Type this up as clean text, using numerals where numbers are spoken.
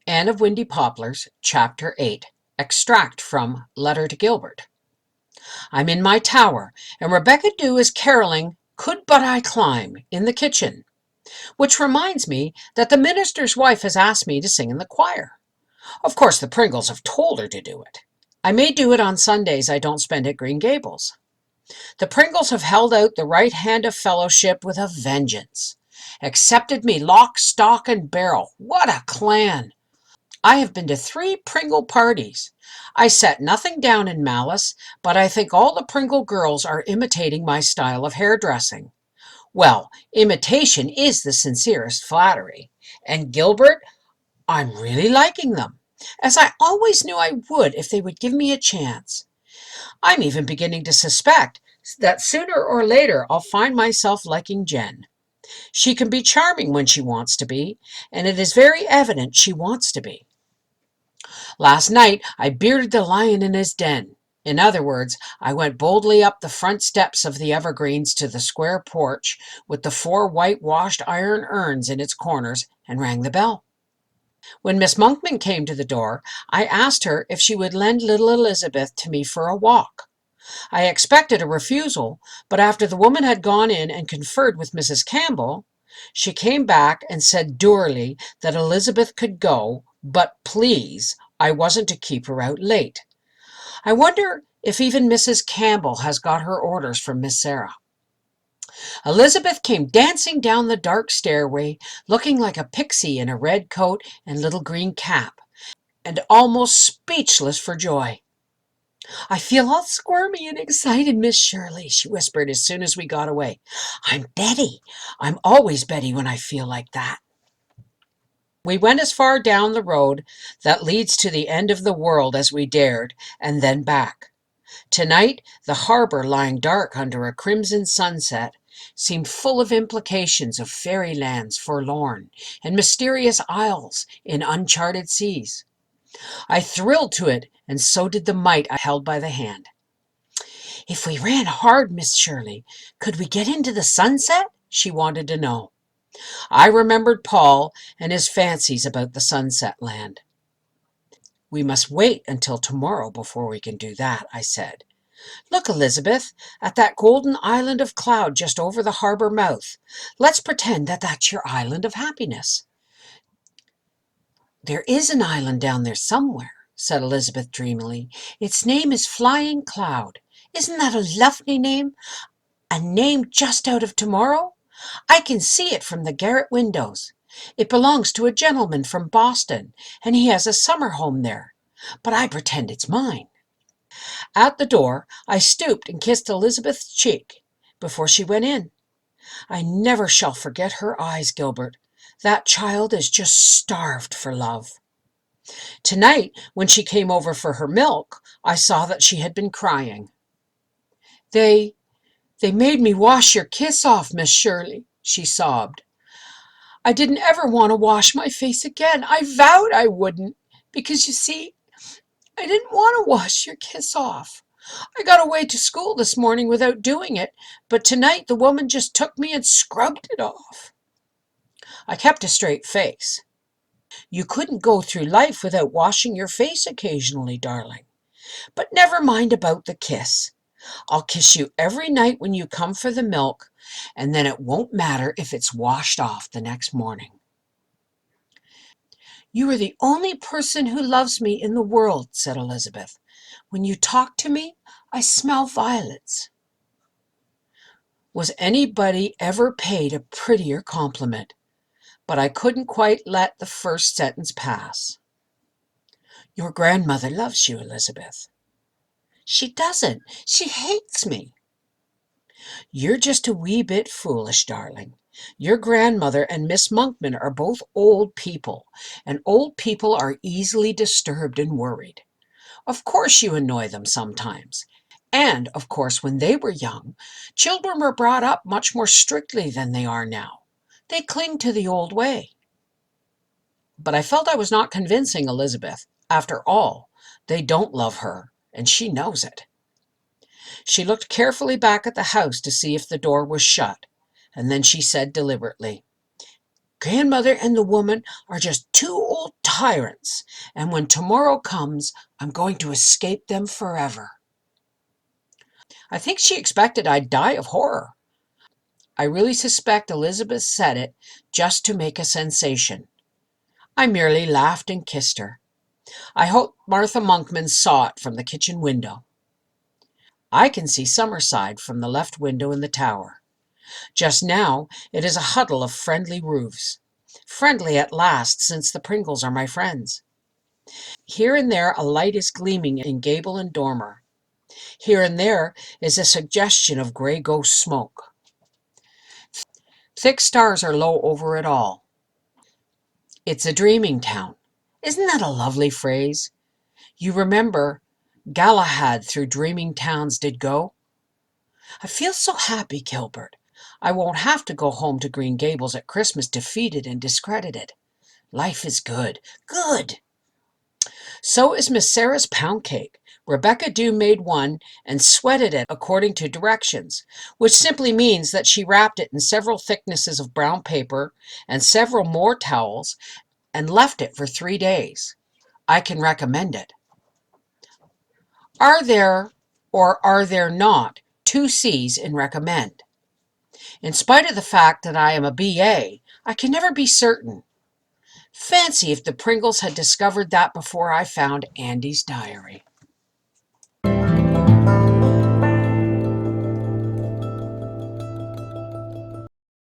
Anne of Windy Poplars, Chapter 8. Extract from Letter to Gilbert. I'm in my tower, and Rebecca Dew is caroling "Could But I Climb" in the kitchen, which reminds me that the minister's wife has asked me to sing in the choir. Of course, the Pringles have told her to do it. I may do it on Sundays I don't spend at Green Gables. The Pringles have held out the right hand of fellowship with a vengeance. Accepted me lock, stock, and barrel. What a clan! I have been to 3 Pringle parties. I set nothing down in malice, but I think all the Pringle girls are imitating my style of hairdressing. Well, imitation is the sincerest flattery. And Gilbert, I'm really liking them, as I always knew I would if they would give me a chance. I'm even beginning to suspect that sooner or later I'll find myself liking Jen. She can be charming when she wants to be, and it is very evident she wants to be. Last night I bearded the lion in his den. In other words, I went boldly up the front steps of the evergreens to the square porch with the 4 whitewashed iron urns in its corners and rang the bell. When Miss Monkman came to the door, I asked her if she would lend little Elizabeth to me for a walk. I expected a refusal, but after the woman had gone in and conferred with Mrs. Campbell, she came back and said dourly that Elizabeth could go, but please, I wasn't to keep her out late. I wonder if even Mrs. Campbell has got her orders from Miss Sarah. Elizabeth came dancing down the dark stairway, looking like a pixie in a red coat and little green cap, and almost speechless for joy. "I feel all squirmy and excited, Miss Shirley," she whispered as soon as we got away. "I'm Betty. I'm always Betty when I feel like that." We went as far down the road that leads to the end of the world as we dared, and then back. Tonight, the harbor, lying dark under a crimson sunset, seemed full of implications of fairylands forlorn and mysterious isles in uncharted seas. I thrilled to it, and so did the mite I held by the hand. "If we ran hard, Miss Shirley, could we get into the sunset?" she wanted to know. I remembered Paul and his fancies about the sunset land. "We must wait until tomorrow before we can do that," I said. "Look, Elizabeth, at that golden island of cloud just over the harbor mouth. Let's pretend that that's your island of happiness." "There is an island down there somewhere," said Elizabeth dreamily. "Its name is Flying Cloud. Isn't that a lovely name? A name just out of tomorrow? I can see it from the garret windows. It belongs to a gentleman from Boston, and he has a summer home there. But I pretend it's mine." At the door, I stooped and kissed Elizabeth's cheek before she went in. I never shall forget her eyes, Gilbert. That child is just starved for love. Tonight, when she came over for her milk, I saw that she had been crying. They made me wash your kiss off, Miss Shirley," she sobbed. "I didn't ever want to wash my face again. I vowed I wouldn't, because you see, I didn't want to wash your kiss off. I got away to school this morning without doing it, but tonight the woman just took me and scrubbed it off." I kept a straight face. "You couldn't go through life without washing your face occasionally, darling. But never mind about the kiss. I'll kiss you every night when you come for the milk, and then it won't matter if it's washed off the next morning." "You are the only person who loves me in the world," said Elizabeth. "When you talk to me, I smell violets." Was anybody ever paid a prettier compliment? But I couldn't quite let the first sentence pass. "Your grandmother loves you, Elizabeth." "She doesn't. She hates me." "You're just a wee bit foolish, darling. Your grandmother and Miss Monkman are both old people, and old people are easily disturbed and worried. Of course you annoy them sometimes. And, of course, when they were young, children were brought up much more strictly than they are now. They cling to the old way." But I felt I was not convincing Elizabeth. After all, they don't love her, and she knows it. She looked carefully back at the house to see if the door was shut, and then she said deliberately, "Grandmother and the woman are just two old tyrants, and when tomorrow comes, I'm going to escape them forever." I think she expected I'd die of horror. I really suspect Elizabeth said it just to make a sensation. I merely laughed and kissed her. I hope Martha Monkman saw it from the kitchen window. I can see Summerside from the left window in the tower. Just now it is a huddle of friendly roofs. Friendly at last, since the Pringles are my friends. Here and there a light is gleaming in gable and dormer. Here and there is a suggestion of gray ghost smoke. Thick stars are low over it all. It's a dreaming town. Isn't that a lovely phrase? You remember, Galahad through dreaming towns did go? I feel so happy, Gilbert. I won't have to go home to Green Gables at Christmas defeated and discredited. Life is good. Good! So is Miss Sarah's pound cake. Rebecca Dew made one and sweated it according to directions, which simply means that she wrapped it in several thicknesses of brown paper and several more towels and left it for 3 days. I can recommend it. Are there or are there not 2 C's in recommend? In spite of the fact that I am a BA, I can never be certain. Fancy if the Pringles had discovered that before I found Andy's diary.